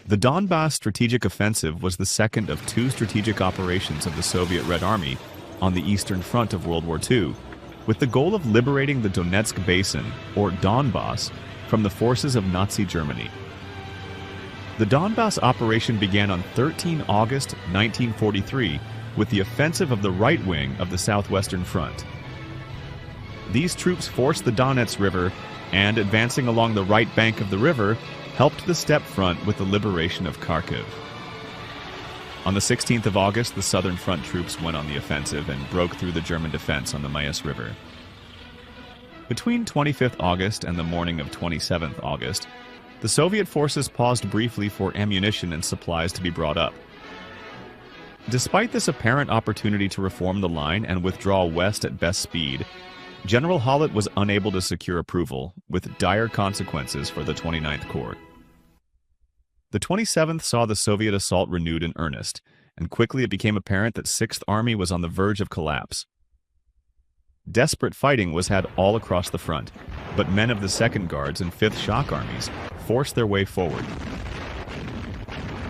The Donbas Strategic Offensive was the second of two strategic operations of the Soviet Red Army on the Eastern Front of World War II, with the goal of liberating the Donetsk Basin, or Donbas, from the forces of Nazi Germany. The Donbas operation began on 13 August 1943 with the offensive of the right wing of the Southwestern Front. These troops forced the Donets River and, advancing along the right bank of the river, helped the steppe front with the liberation of Kharkiv. On the 16th of August, the Southern Front troops went on the offensive and broke through the German defense on the Mius River. Between 25th August and the morning of 27th August, the Soviet forces paused briefly for ammunition and supplies to be brought up. Despite this apparent opportunity to reform the line and withdraw west at best speed, General Hallett was unable to secure approval, with dire consequences for the 29th Corps. The 27th saw the Soviet assault renewed in earnest, and quickly it became apparent that 6th Army was on the verge of collapse. Desperate fighting was had all across the front, but men of the 2nd Guards and 5th Shock Armies forced their way forward.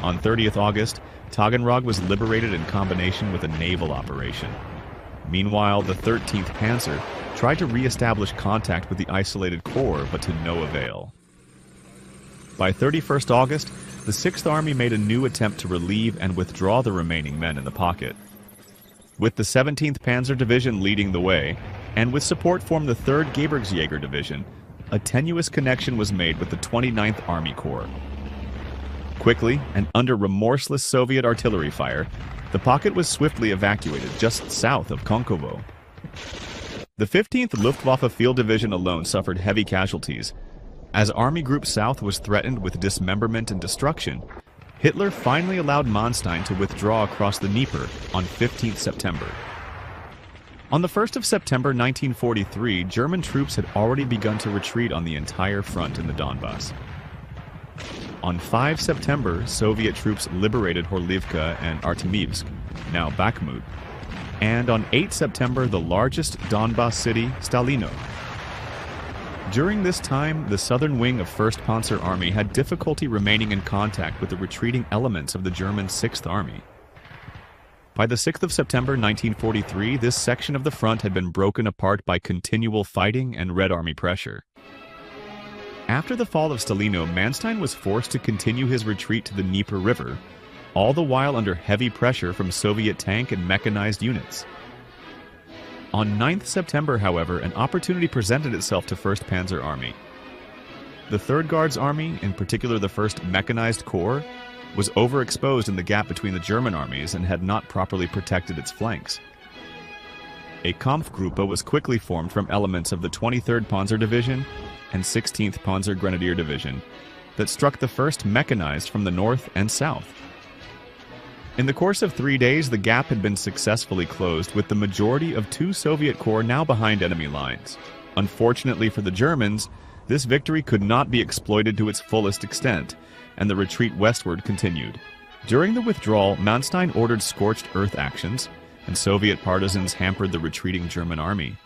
On 30th August, Taganrog was liberated in combination with a naval operation. Meanwhile, the 13th Panzer tried to re-establish contact with the isolated corps, but to no avail. By 31st August, the 6th Army made a new attempt to relieve and withdraw the remaining men in the pocket. With the 17th Panzer Division leading the way, and with support from the 3rd Gebirgsjäger Division, a tenuous connection was made with the 29th Army Corps. Quickly, and under remorseless Soviet artillery fire, the pocket was swiftly evacuated just south of Konkovo. The 15th Luftwaffe Field Division alone suffered heavy casualties. As Army Group South was threatened with dismemberment and destruction, Hitler finally allowed Manstein to withdraw across the Dnieper on 15th September. On the 1st of September 1943, German troops had already begun to retreat on the entire front in the Donbas. On 5 September, Soviet troops liberated Horlivka and Artemivsk, now Bakhmut, and on 8 September, the largest Donbas city, Stalino. During this time, the southern wing of 1st Panzer Army had difficulty remaining in contact with the retreating elements of the German 6th Army. By the 6th of September 1943, this section of the front had been broken apart by continual fighting and Red Army pressure. After the fall of Stalino, Manstein was forced to continue his retreat to the Dnieper River, all the while under heavy pressure from Soviet tank and mechanized units. On 9th September, however, an opportunity presented itself to 1st Panzer Army. The 3rd Guards Army, in particular the 1st Mechanized Corps, was overexposed in the gap between the German armies and had not properly protected its flanks. A Kampfgruppe was quickly formed from elements of the 23rd Panzer Division and 16th Panzer Grenadier Division that struck the 1st Mechanized from the north and south. In the course of 3 days, the gap had been successfully closed, with the majority of 2 Soviet corps now behind enemy lines. Unfortunately for the Germans, this victory could not be exploited to its fullest extent, and the retreat westward continued. During the withdrawal, Manstein ordered scorched earth actions, and Soviet partisans hampered the retreating German army.